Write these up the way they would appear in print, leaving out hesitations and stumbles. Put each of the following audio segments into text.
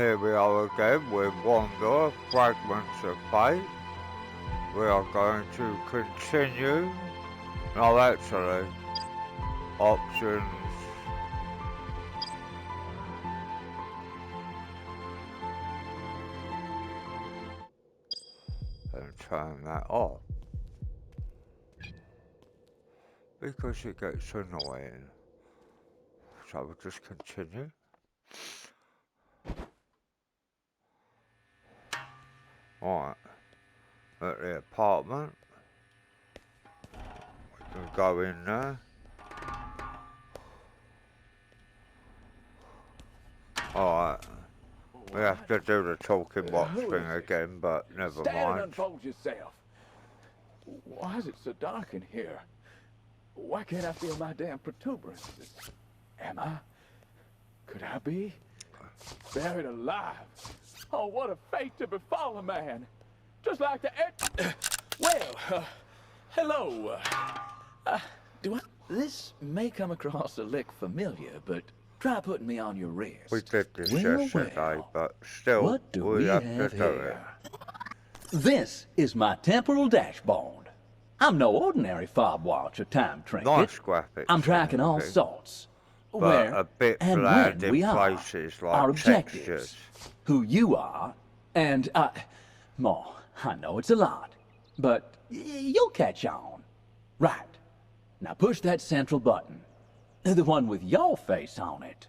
Here we are again with Wander, Fragments of Fate. We are going to continue. No, actually, options. And turn that off. Because it gets annoying. So we'll just continue. Alright. At the apartment. We can go in there. Alright. We have to do the talking box thing again, but never Stand and mind. unfold yourself. Why is it so dark in here? Why can't I feel my damn protuberances? Am I? Could I be? Buried alive? Oh, what a fate to befall a man. Just like the hello. This may come across a lick familiar, but try putting me on your wrist. We did this yesterday, but still, What do we have have to do it. here? This is my temporal dashboard. I'm no ordinary fob watch or time trinket. Nice graphics. I'm tracking all sorts. But Where a bit and bland when we in are. places like Our objectives. textures. Who you are. And More, I know it's a lot. But you'll catch on. Right. Now push that central button. The one with your face on it.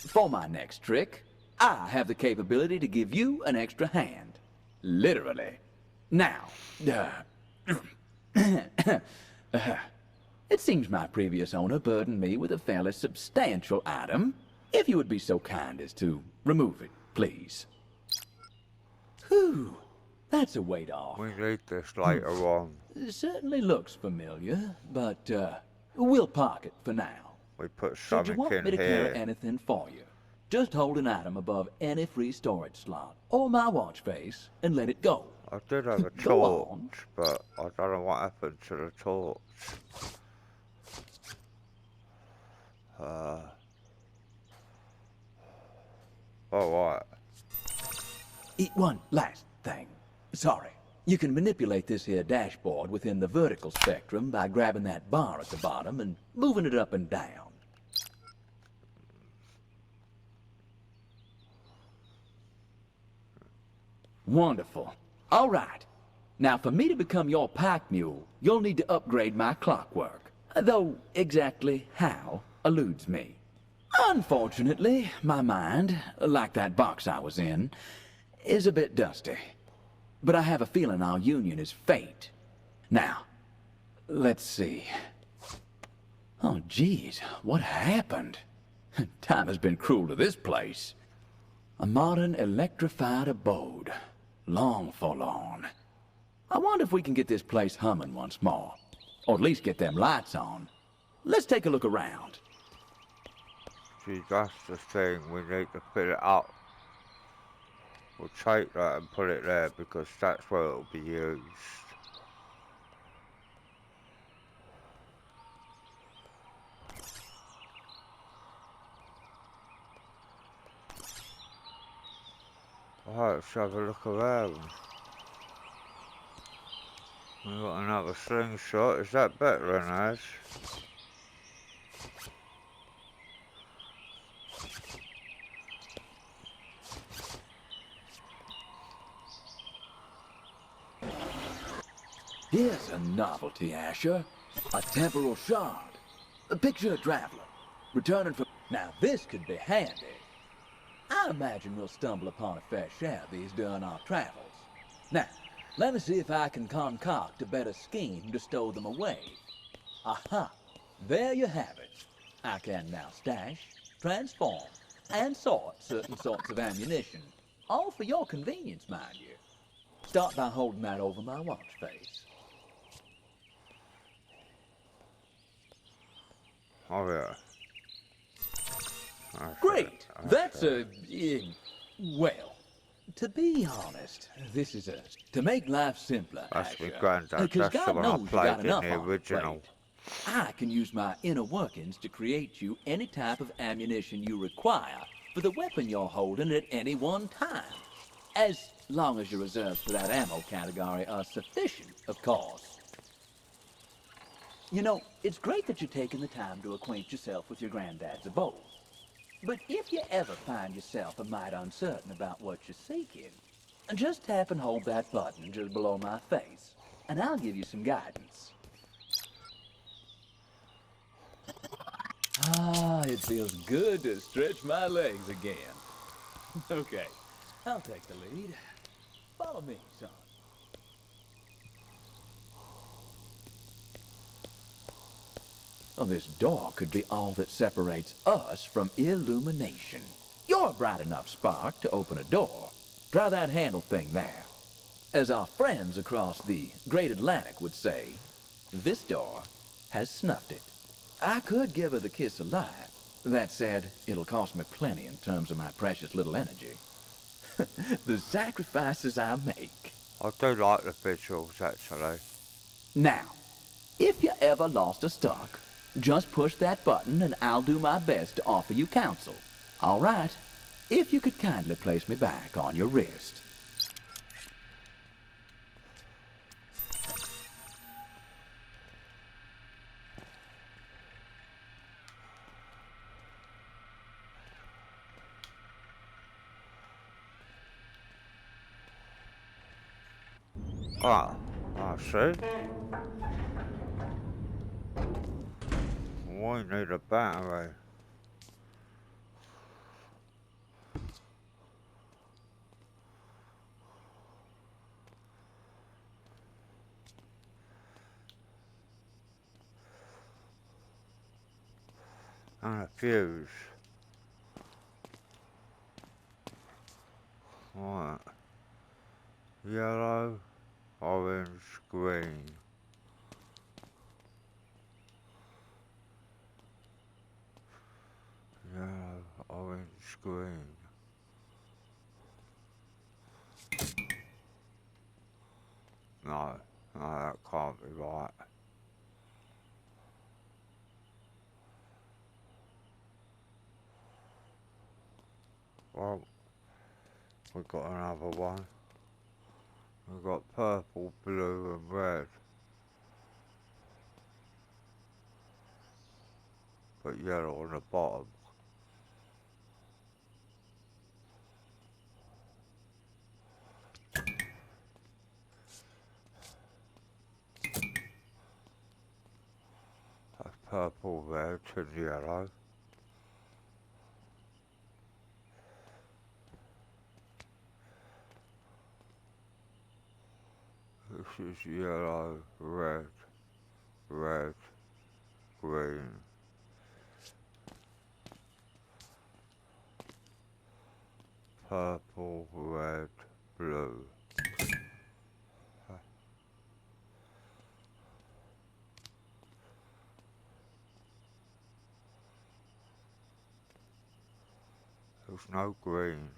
For my next trick, I have the capability to give you an extra hand. Literally. Now, it seems my previous owner burdened me with a fairly substantial item. If you would be so kind as to remove it, please. Whew, that's a weight off. We need this later on. It certainly looks familiar, but we'll park it for now. We put Should you something want in me to carry here. anything for you, just hold an item above any free storage slot or my watch face and let it go. I did have a Go on. torch, but I don't know what happened to the torch. Alright. One last thing. Sorry. You can manipulate this here dashboard within the vertical spectrum by grabbing that bar at the bottom and moving it up and down. Wonderful. All right. Now, for me to become your pack mule, you'll need to upgrade my clockwork. Though exactly how eludes me. Unfortunately, my mind, like that box I was in, is a bit dusty. But I have a feeling our union is fate. Now, let's see. Oh, geez, what happened? Time has been cruel to this place. A modern electrified abode. Long forlorn. I wonder if we can get this place humming once more. Or at least get them lights on. Let's take a look around. See, that's the thing. We need to fill it up. We'll take that and put it there because that's where it'll be used. Alright, let's have a look around. We've got another slingshot. Is that better than ours? Here's a novelty, Asher. A temporal shard. Picture a traveler, returning from... Now this could be handy. I imagine we'll stumble upon a fair share of these during our travels. Now, let me see if I can concoct a better scheme to stow them away. Aha! There you have it. I can now stash, transform, and sort certain sorts of ammunition. All for your convenience, mind you. Start by holding that over my watch face. Oh yeah. Great. That's well, to be honest, this is to make life simpler. That's my Asher. granddad. 'Cause That's the God one I knows you got played in enough the on your original. plate. I can use my inner workings to create you any type of ammunition you require for for the weapon you're holding at any one time. As long as your reserves for that ammo category are sufficient, of course. You know, it's great that you're taking the time to acquaint yourself with your granddad's abode. But if you ever find yourself a mite uncertain about what you're seeking, just tap and hold that button just below my face, and I'll give you some guidance. Ah, it feels good to stretch my legs again. Okay, I'll take the lead. Follow me, son. Well, this door could be all that separates us from illumination. You're a bright enough spark to open a door. Try that handle thing there. As our friends across the Great Atlantic would say, this door has snuffed it. I could give her the kiss alive. That said, it'll cost me plenty in terms of my precious little energy. The sacrifices I make. I do like the visuals, actually. Now, if you ever lost or stuck, just push that button and I'll do my best to offer you counsel. All right, if you could kindly place me back on your wrist. Ah, I see. We need a battery. And a fuse. Right. Yellow, orange, green. Yellow, orange, green. No, that can't be right. Well, we've got another one. We've got purple, blue and red. But yellow on the bottom. That's purple, red and yellow. This is yellow, red, red, green. Purple, red, blue. There's no green.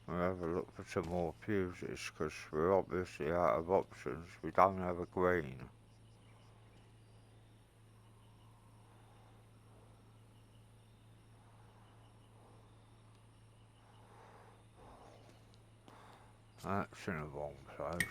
We'll have a look for some more fuses because we're obviously out of options. We don't have a green. That's in the wrong place.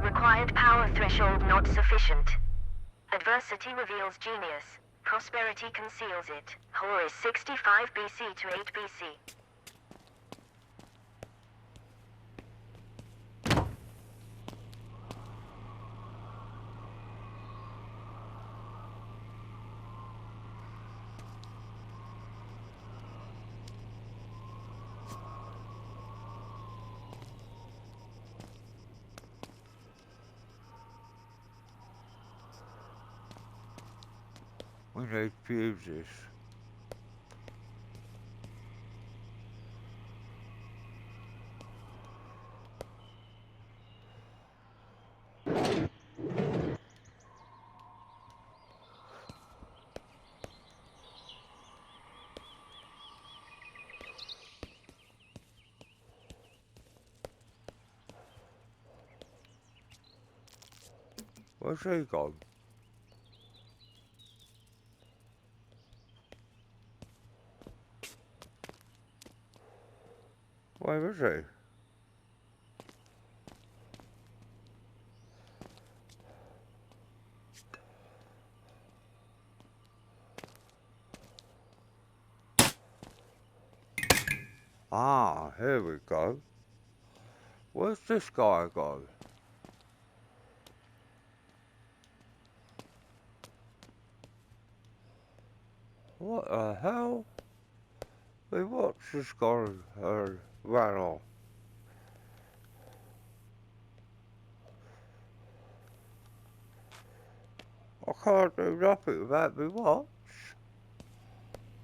Required power threshold not sufficient. Adversity reveals genius. Prosperity conceals it. Horus 65 BC to 8 BC. We need fuses. Where's he gone? Where is he? Ah, here we go. Where's this guy go? What the hell? We watched this guy ran off. I can't do nothing without me watch.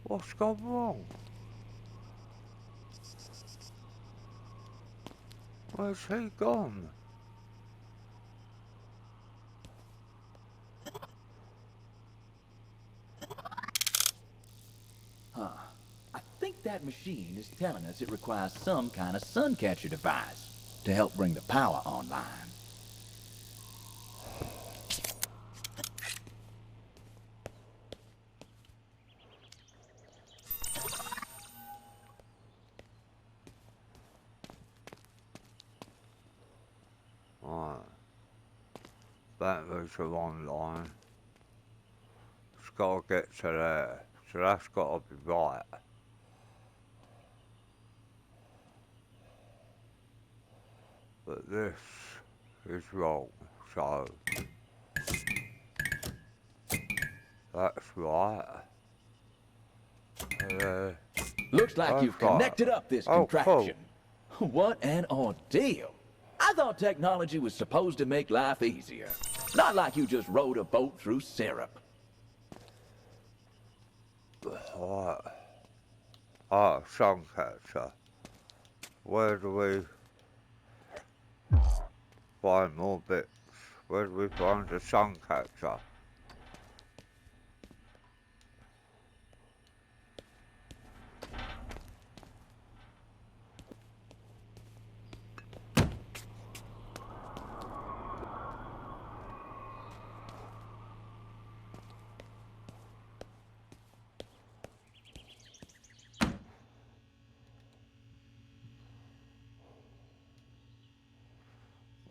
What's gone wrong? Where's he gone? Huh. I think that machine is telling us it requires some kind of sun catcher device to help bring the power online. Right. Batteries are online. It's gotta get to there. So that's gotta be right. But this is wrong, so that's right. Looks like you've right. connected up this Oh, contraption. What an ordeal. I thought technology was supposed to make life easier. Not like you just rode a boat through syrup. Right. Ah, sun catcher. Where do we find more bits? Where do we find the sun catcher?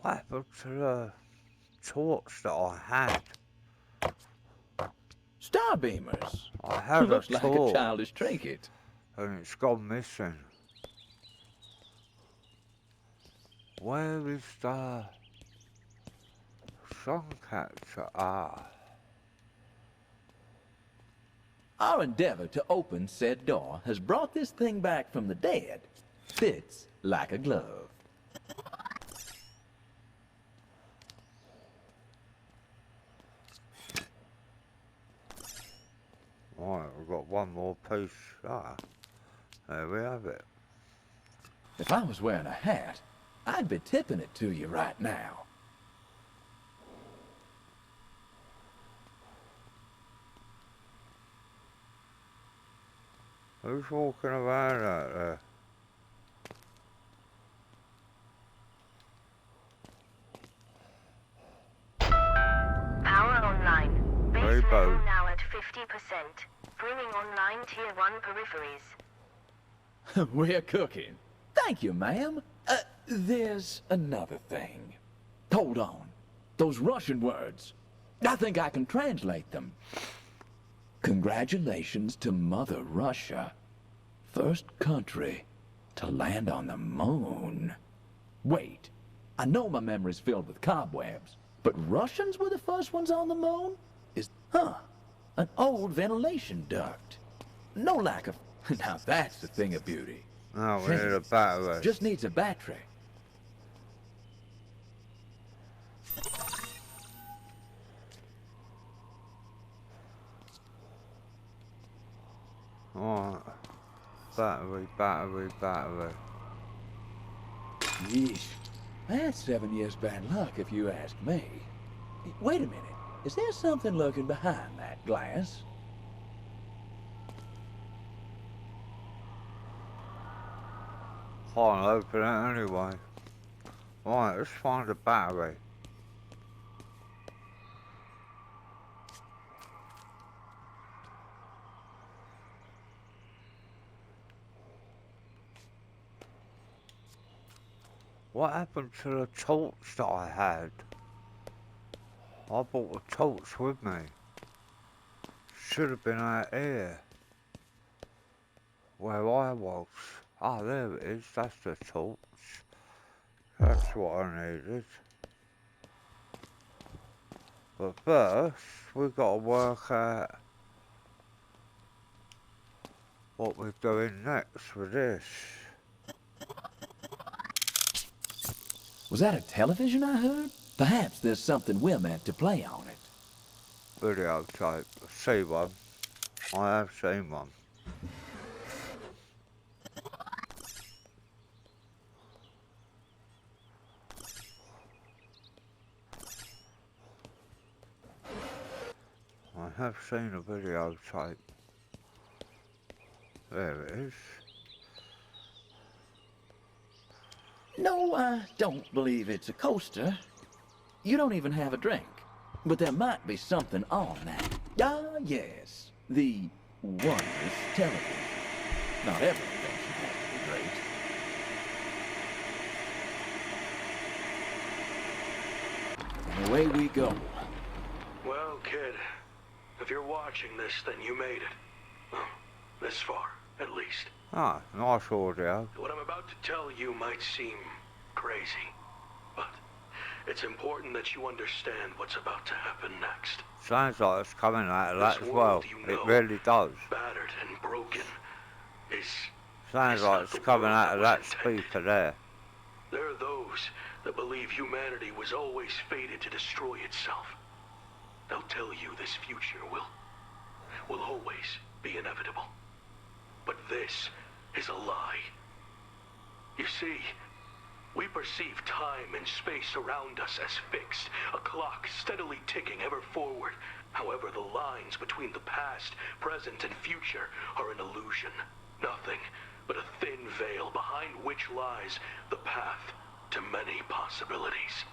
What happened to the torch that I had? Starbeamers. I had Looks a like a torch childish trinket. and it's gone missing. Where is the sun catcher? Ah. Our endeavor to open said door has brought this thing back from the dead. Fits like a glove. Right, we've got one more piece. Ah, there we have it. If I was wearing a hat, I'd be tipping it to you right now. Who's walking around out there? Power online. Base Rainbow. level now at 50%. Bringing online Tier 1 peripheries. We're cooking. Thank you, ma'am. There's another thing. Hold on. Those Russian words. I think I can translate them. Congratulations to Mother Russia. First country to land on the moon. Wait. I know my memory's filled with cobwebs, but Russians were the first ones on the moon? An old ventilation duct. No lack of... Now that's the thing of beauty. No, we need a battery. Just needs a battery. Alright. Battery, battery, battery. Yeesh. That's 7 years bad luck if you ask me. Wait a minute. Is there something lurking behind that glass? Can't open it anyway. Right, let's find a battery. What happened to the torch that I had? I brought the torch with me. Should have been out here. Where I was. Ah, there it is. That's the torch. That's what I needed. But first, we've got to work out what we're doing next with this. Was that a television I heard? Perhaps there's something we're meant to play on it. Videotape. See one. I have seen one. I have seen a videotape. There it is. No, I don't believe it's a coaster. You don't even have a drink. But there might be something on that. Ah, yes. The wondrous television. Not every invention has to be great. And away we go. Well, kid, if you're watching this, then you made it. Well, this far, at least. Ah, nice audio. What I'm about to tell you might seem crazy, but it's important that you understand what's about to happen next. Sounds like it's coming out of that This as well. world you It know, really does. battered and broken, is Sounds like it's coming out of that speaker there. There are those that believe humanity was always fated to destroy itself. They'll tell you this future will always be inevitable. But this is a lie. You see, we perceive time and space around us as fixed, a clock steadily ticking ever forward. However, the lines between the past, present, and future are an illusion. Nothing but a thin veil behind which lies the path to many possibilities.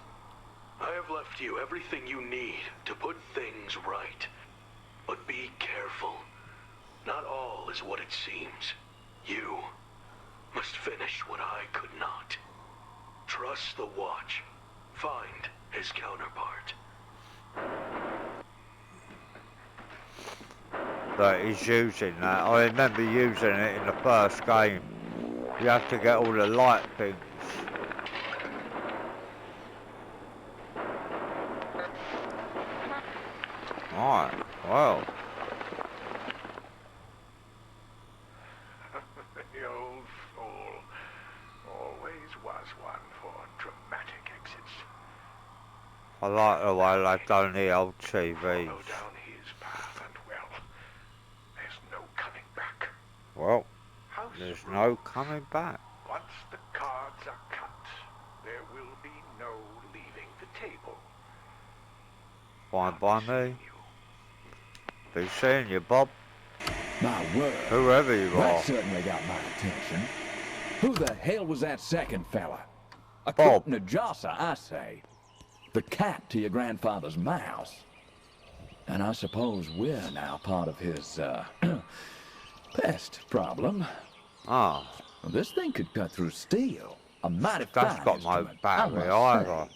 I have left you everything you need to put things right. But be careful. Not all is what it seems. You must finish what I could not. Trust the watch. Find his counterpart. That he's using that. I remember using it in the first game. You have to get all the light things. Right, well. The old fool always was one for dramatic exits. I like the way they've done the old TVs. Follow down his path and, well, there's no coming back. Well, House there's rule. no coming back. Once the cards are cut, there will be no leaving the table. Fine by me. Be seeing you, Bob. My word. Whoever you That are. certainly got my attention. Who the hell was that second fella? A Bob. Najasa, I say. The cat to your grandfather's mouse. And I suppose we're now part of his, pest problem. Ah, This thing could cut through steel. A mighty that's fine got no instrument, I battery must either. say.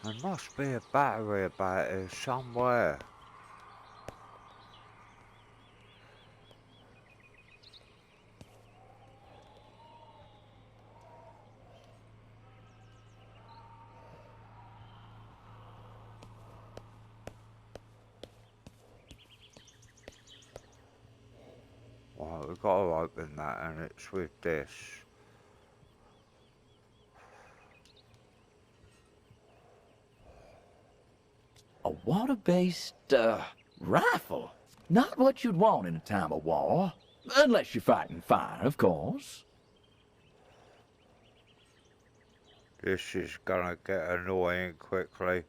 There must be a battery about here somewhere. Right, we've got to open that and it's with this. A water-based, rifle. Not what you'd want in a time of war. Unless you're fighting fire, of course. This is gonna get annoying quickly.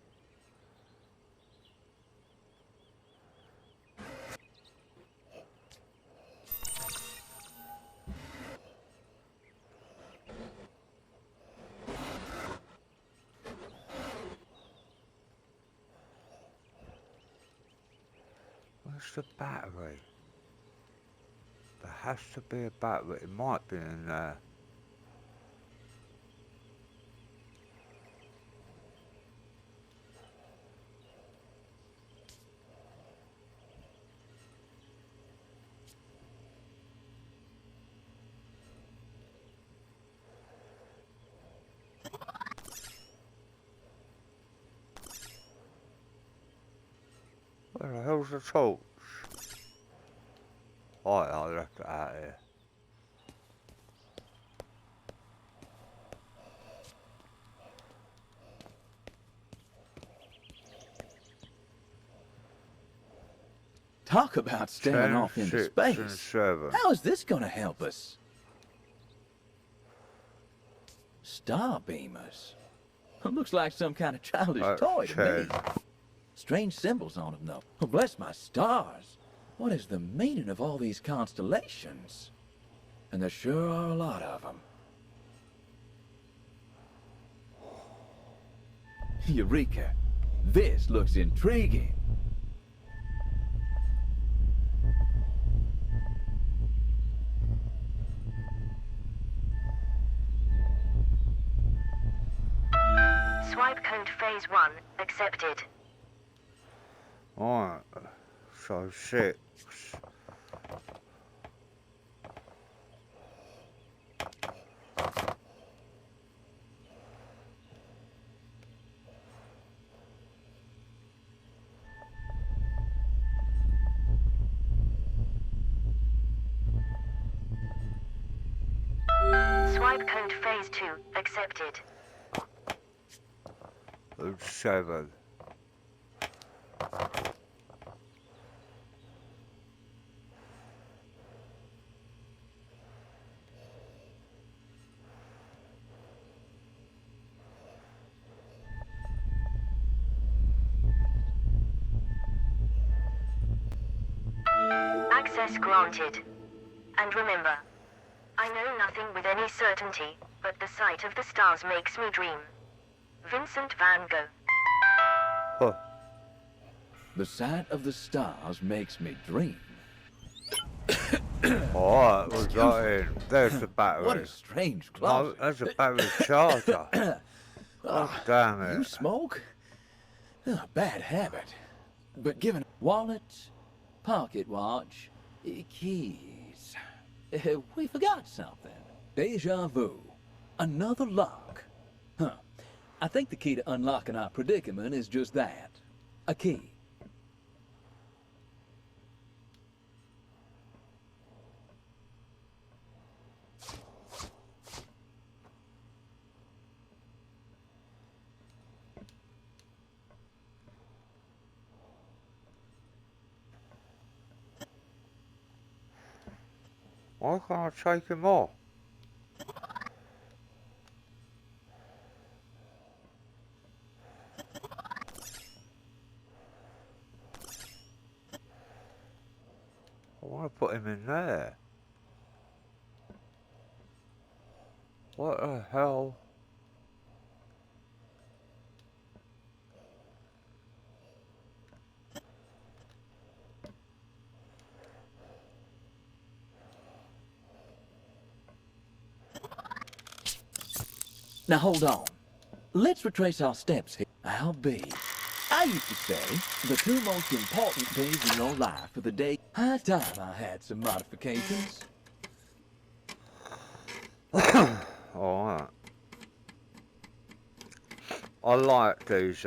Where's the battery? There has to be a battery. It might be in there. Where the hell's the torch? Oh, I left it out here. Talk about staring 10, off into 6, and space. 7. How is this gonna help us? Star beamers. Looks like some kind of childish toy to me. Strange symbols on them, though. Oh, bless my stars. What is the meaning of all these constellations? And there sure are a lot of them. Eureka! This looks intriguing. Swipe code phase 1 accepted. Alright, so 6. Swipe code phase 2 accepted. And 7. Access granted. And remember, I know nothing with any certainty, but the sight of the stars makes me dream. Vincent van Gogh. Huh. The sight of the stars makes me dream. Alright, we got in. There's the battery. What a strange No, closet. that's a battery charger. Oh, damn it. You smoke? Bad habit. But given wallet, pocket watch, keys. We forgot something. Deja vu. Another lock. Huh. I think the key to unlocking our predicament is just that. A key. Why can't I take him off? I want to put him in there. What the hell? Now hold on. Let's retrace our steps here. I'll be. I used to say the two most important days in your life are the day. High time I had some modifications. Alright. I like these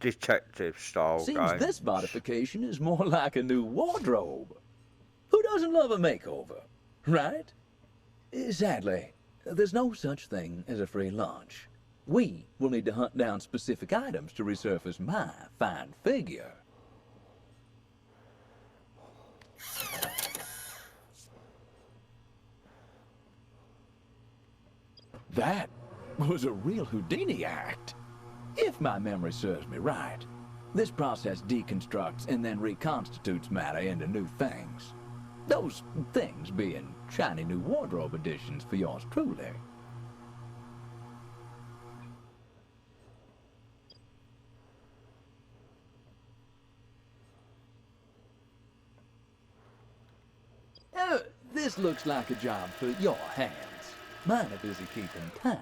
detective style Seems games. this modification is more like a new wardrobe. Who doesn't love a makeover, right? Sadly, there's no such thing as a free lunch. We will need to hunt down specific items to resurface my fine figure. That was a real Houdini act. If my memory serves me right, this process deconstructs and then reconstitutes matter into new things. Those things being shiny new wardrobe additions for yours truly. This looks like a job for your hands. Mine are busy keeping time.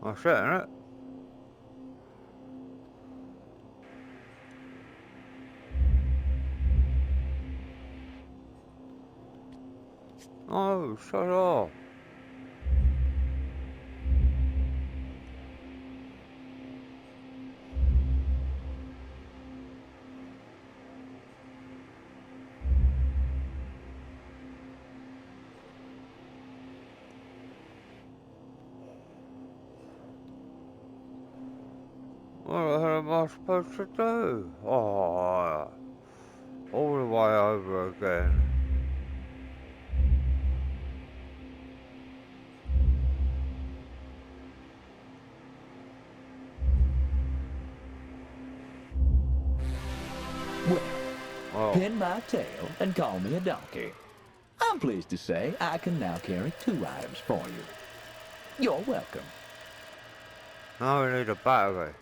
That's it, isn't it? Oh, shut up. What the hell am I supposed to do? Oh, all the way over again. Well, Oh, pin my tail and call me a donkey. I'm pleased to say I can now carry 2 items for you. You're welcome. now we need a battery.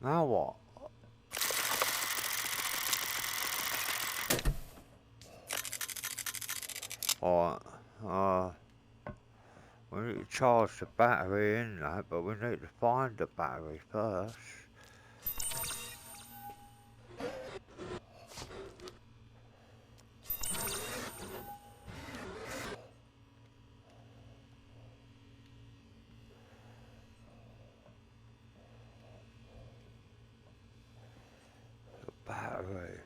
Now what? Alright, we need to charge the battery in that, but we need to find the battery first. The battery.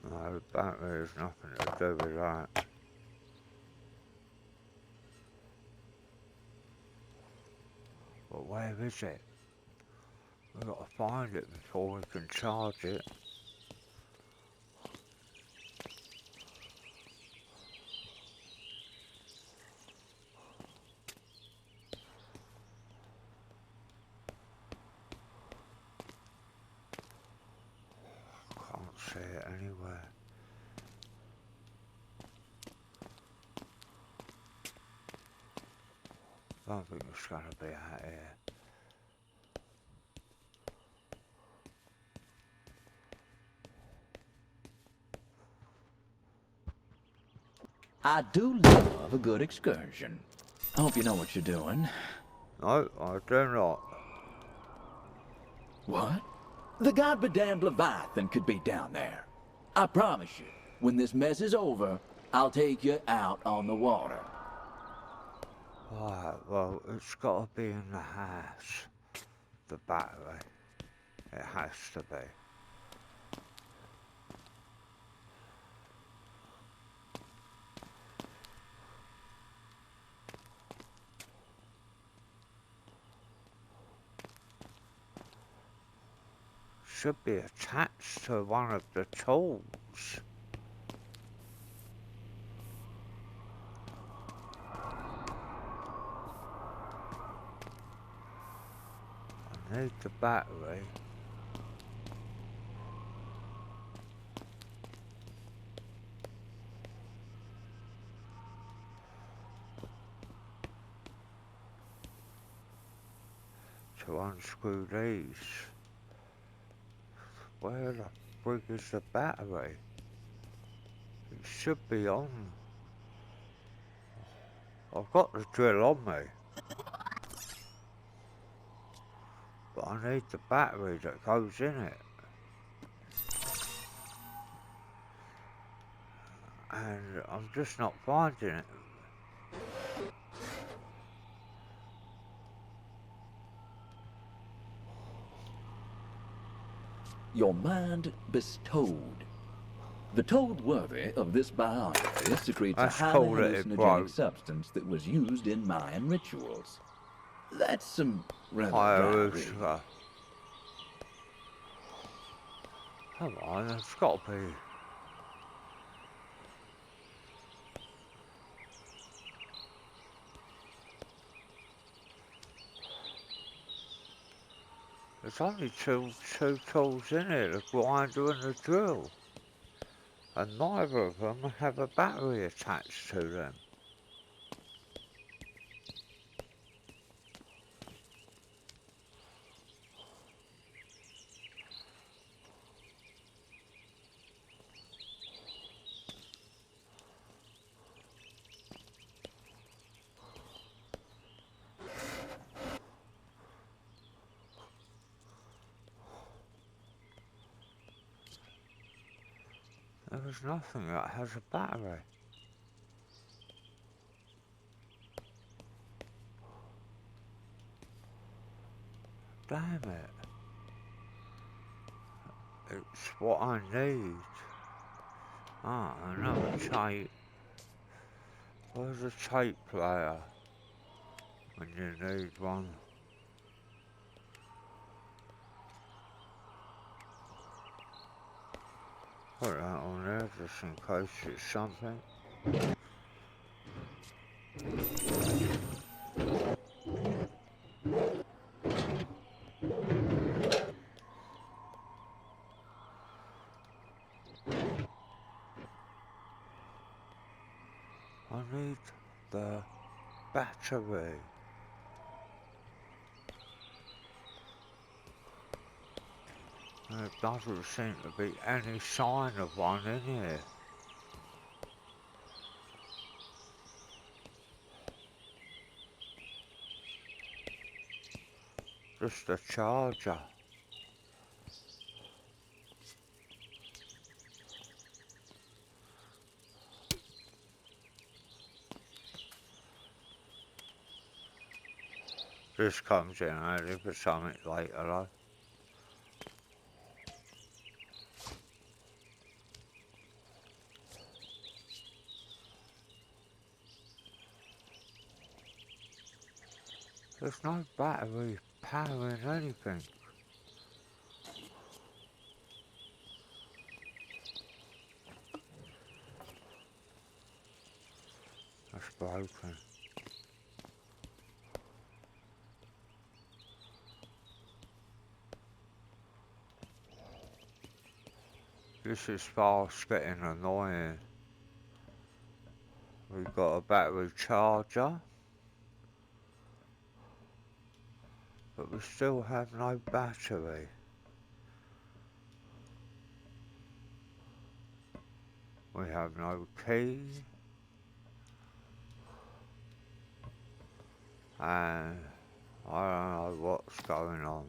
No, the battery has nothing to do with that. But where is it? We've got to find it before we can charge it. Can't see it anywhere. Don't think it's gonna be out here. I do love a good excursion. I hope you know what you're doing. No, I do not. What? The god-bedamned Leviathan could be down there. I promise you, when this mess is over, I'll take you out on the water. Right, well, it's gotta be in the house. the battery. It has to be. Should be attached to one of the tools. I need the battery. To unscrew these. Where the frig is the battery? It should be on. I've got the drill on me. But I need the battery that goes in it. And I'm just not finding it. Your mind bestowed. The toad worthy of this biography secretes a Let's highly call it a hallucinogenic bloke. substance that was used in Mayan rituals. That's some rather Hi, dry Ursula. reading. Come on, it's got to be. There's only two tools in it, the grinder and the drill. And neither of them have a battery attached to them. There was nothing that has a battery. Damn it. It's what I need. Ah, another tape. Where's a tape player? When you need one. Put that on there just in case it's something. I need the battery. There doesn't seem to be any sign of one in here. Just a charger. This comes in handy for something later though. There's no battery powering anything. That's broken. This is fast getting annoying. We've got a battery charger. But we still have no battery. We have no key. And I don't know what's going on.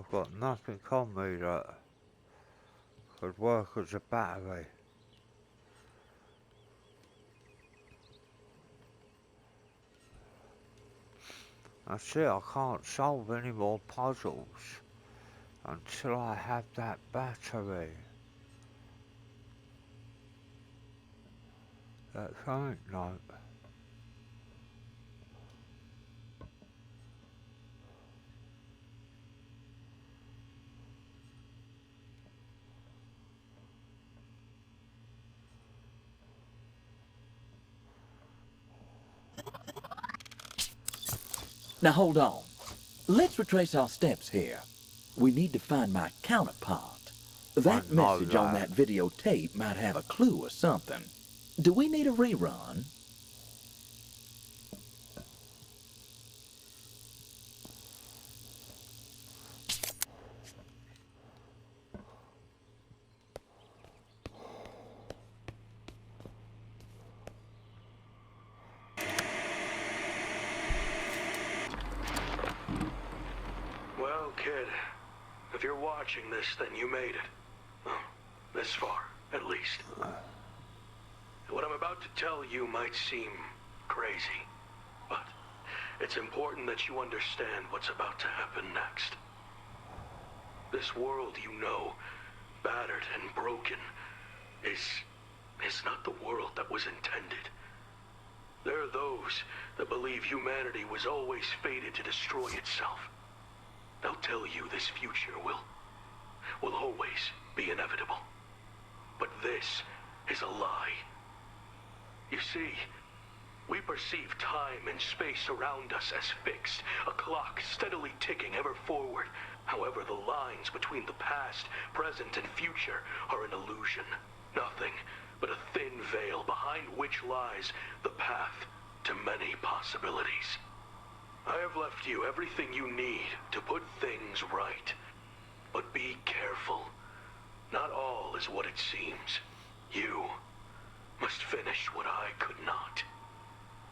I've got nothing on me that could work as a battery. That's it, I can't solve any more puzzles until I have that battery. That's ain't no. Now hold on. Let's retrace our steps here. We need to find my counterpart. That I know message on that. that videotape might have a clue or something. Do we need a rerun? Well, kid, if you're watching this, then you made it. Well, this far, at least. What I'm about to tell you might seem crazy, but it's important that you understand what's about to happen next. This world you know, battered and broken, is not the world that was intended. There are those that believe humanity was always fated to destroy itself. They'll tell you this future will always be inevitable. But this is a lie. You see, we perceive time and space around us as fixed, a clock steadily ticking ever forward. However, the lines between the past, present, and future are an illusion. Nothing but a thin veil behind which lies the path to many possibilities. I have left you everything you need to put things right. But be careful. Not all is what it seems. You must finish what I could not.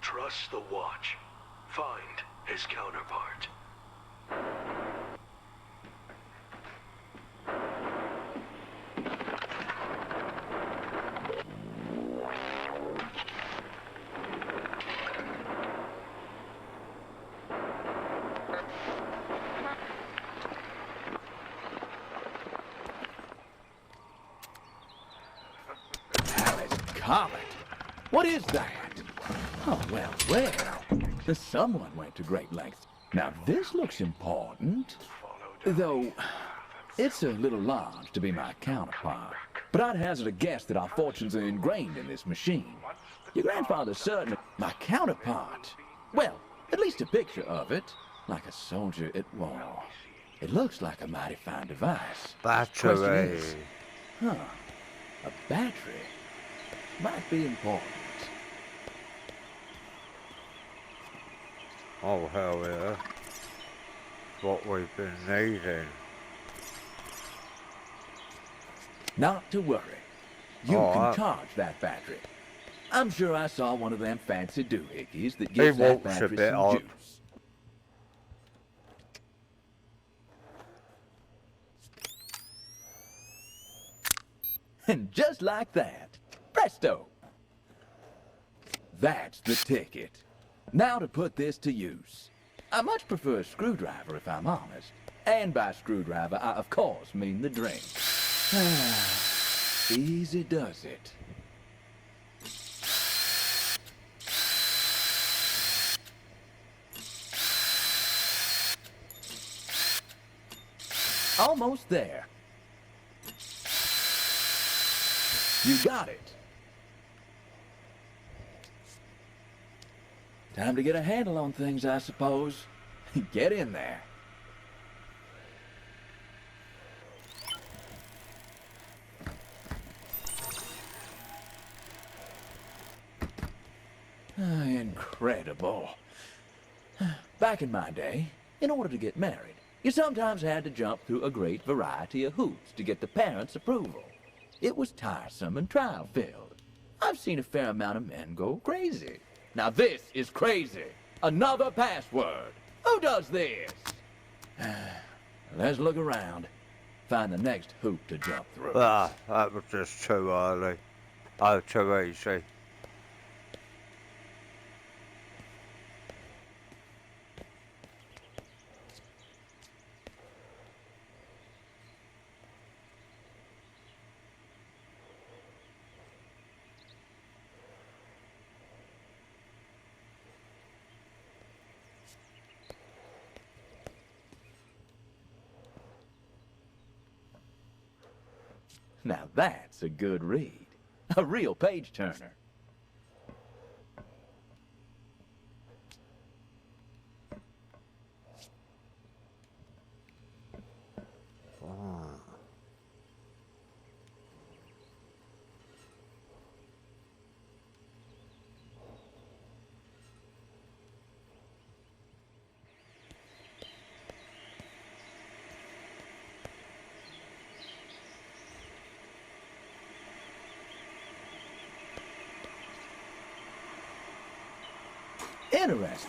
Trust the Watch. Find his counterpart. Comet? What is that? Oh, well. Someone went to great lengths. Now, this looks important. Though, it's a little large to be my counterpart. But I'd hazard a guess that our fortunes are ingrained in this machine. Your grandfather's certainly my counterpart. Well, at least a picture of it. Like a soldier at war. It looks like a mighty fine device. Battery. Question is, a battery might be important. Oh, hell yeah. What we've been needing. Not to worry. You can charge that battery. I'm sure I saw one of them fancy doohickeys that gives that walks a battery bit some odd. juice. And just like that, presto! That's the ticket. Now to put this to use. I much prefer a screwdriver if I'm honest. And by screwdriver, I of course mean the drink. Easy does it. Almost there. You got it. Time to get a handle on things, I suppose. Get in there. Incredible. Back in my day, in order to get married, you sometimes had to jump through a great variety of hoops to get the parents' approval. It was tiresome and trial-filled. I've seen a fair amount of men go crazy. Now this is crazy. Another password. Who does this? Let's look around. Find the next hoop to jump through. Ah, that was just too early. Oh, too easy. Now that's a good read. A real page-turner.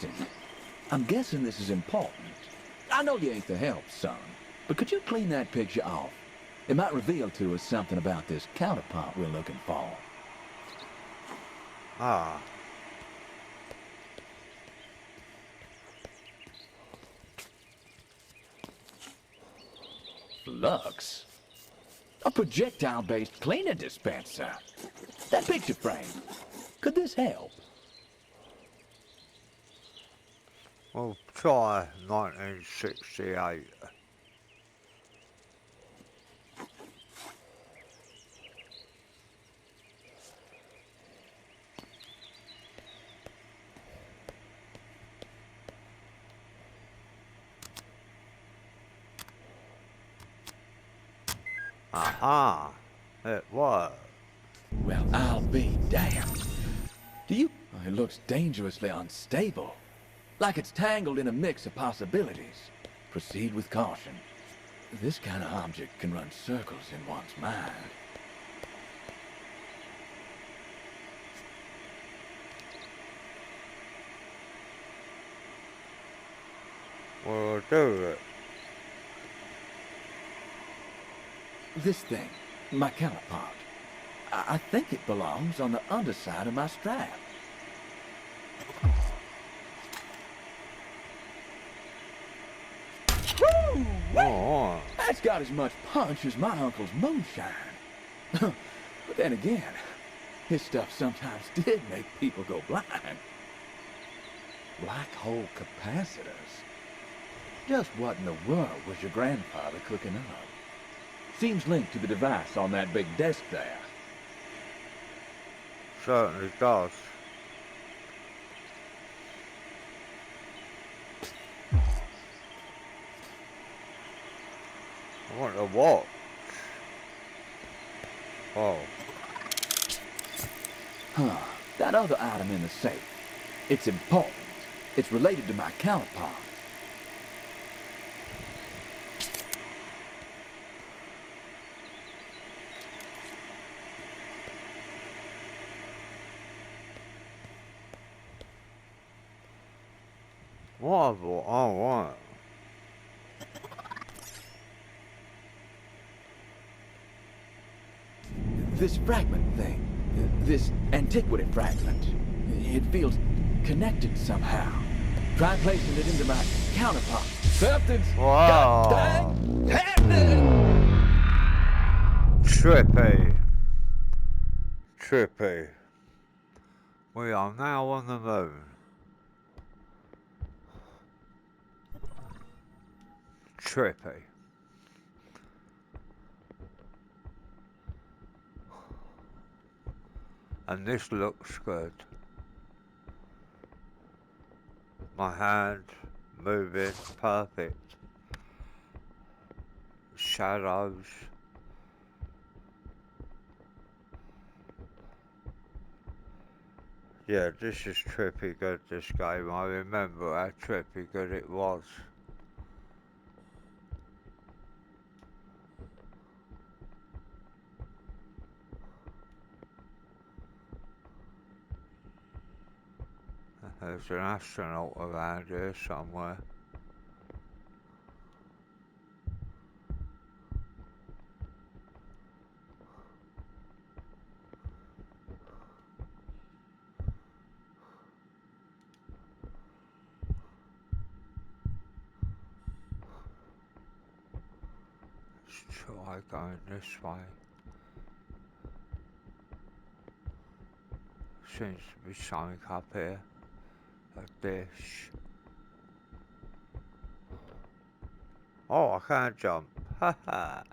Interesting. I'm guessing this is important. I know you ain't the help, son, but could you clean that picture off? It might reveal to us something about this counterpart we're looking for. Ah. Flux? A projectile-based cleaner dispenser. That picture frame. Could this help? Well, try 1968. Aha! It worked. Well, I'll be damned. Do you... It looks dangerously unstable. Like it's tangled in a mix of possibilities. Proceed with caution. This kind of object can run circles in one's mind. We'll do it. This thing, my counterpart. I think it belongs on the underside of my strap. Woo! Oh, That's got as much punch as my uncle's moonshine. But then again, his stuff sometimes did make people go blind. Black hole capacitors. Just what in the world was your grandfather cooking up? Seems linked to the device on that big desk there. certainly does. I want to watch. Oh, Huh. That other item in the safe. It's important. It's related to my counterpart. what have I? Oh, right. This fragment thing. This antiquity fragment. It feels connected somehow. Try placing it into my counterpart. Something's Wow. goddamn happening! Trippy. Trippy. We are now on the moon. Trippy. And this looks good. My hand moving perfect. Shadows. Yeah, this is trippy good, this game. I remember how trippy good it was. There's an astronaut around here somewhere. try going this way. Seems to be something up here. A dish. Oh, I can't jump. Haha.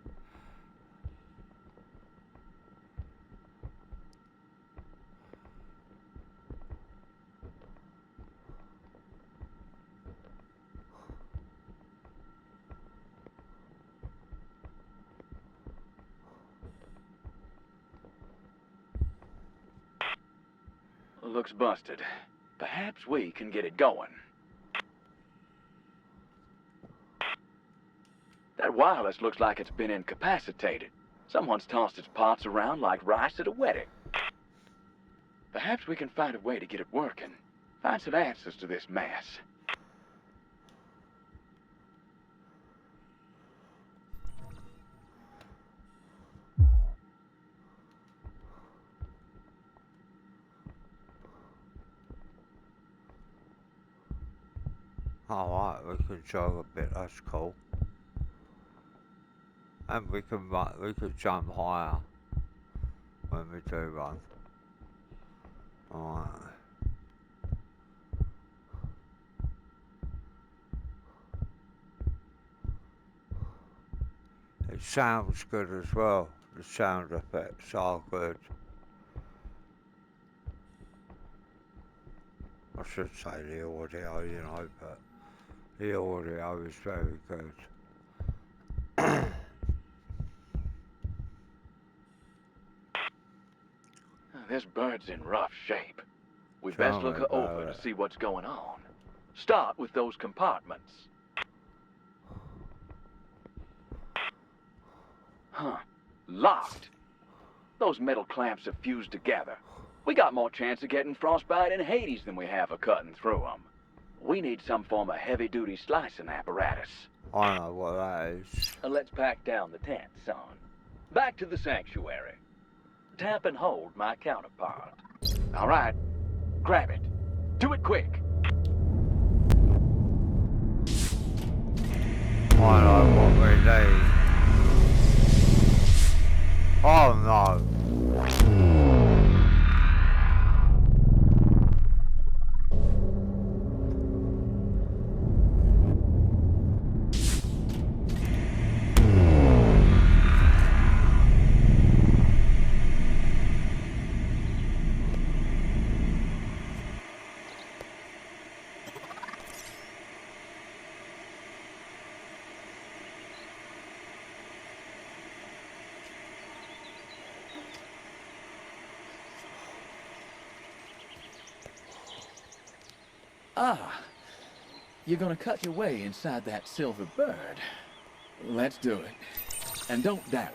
Looks busted. Perhaps we can get it going. That wireless looks like it's been incapacitated. Someone's tossed its parts around like rice at a wedding. Perhaps we can find a way to get it working. Find some answers to this mess. Alright, we can jog a bit, that's cool. And we can jump higher when we do run. Alright. It sounds good as well. The sound effects are good. I should say the audio, you know, but the audio is very good. This bird's in rough shape. We Tell best look me her about over it. to see what's going on. Start with those compartments. Huh. Locked. Those metal clamps have fused together. We got more chance of getting frostbite in Hades than we have of cutting through them. We need some form of heavy-duty slicing apparatus. I know what that is. Let's pack down the tent, son. Back to the sanctuary. Tap and hold my counterpart. All right. Grab it. Do it quick. I know what we need. Oh no. Ah, you're gonna cut your way inside that silver bird. Let's do it. And don't dally.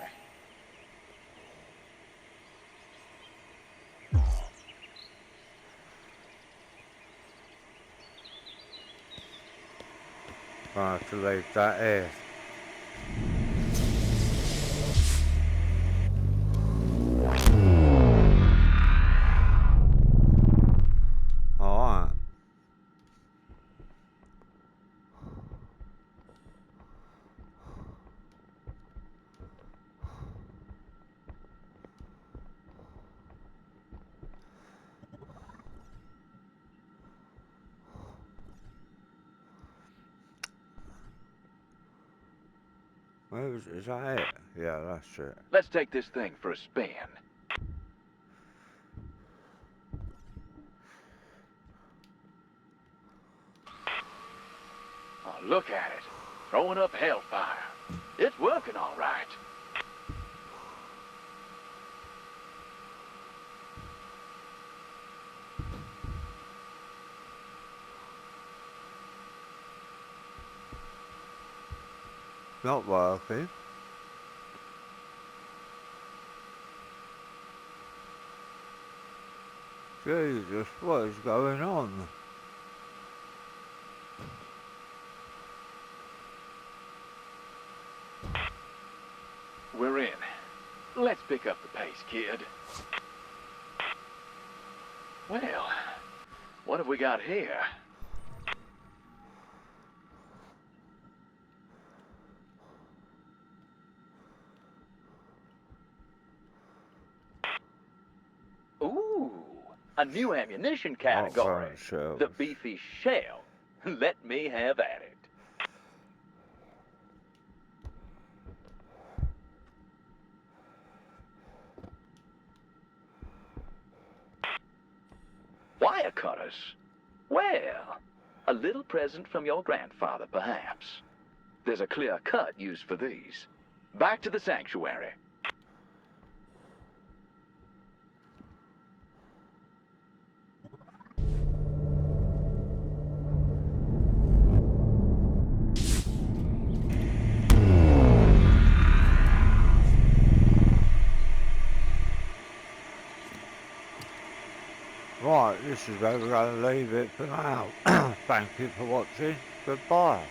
I have to leave that here. Alright. Is that it? Yeah, that's it. Let's take this thing for a spin. Oh, look at it. Throwing up hellfire. It's working all right. Not working. Jesus, what is going on? We're in. Let's pick up the pace, kid. Well, what have we got here? A new ammunition category. Shotgun shells. The beefy shell. Let me have at it. Wire cutters? Well, a little present from your grandfather, perhaps. There's a clear cut used for these. Back to the sanctuary. Right, this is where we're going to leave it for now. Thank you for watching. Goodbye.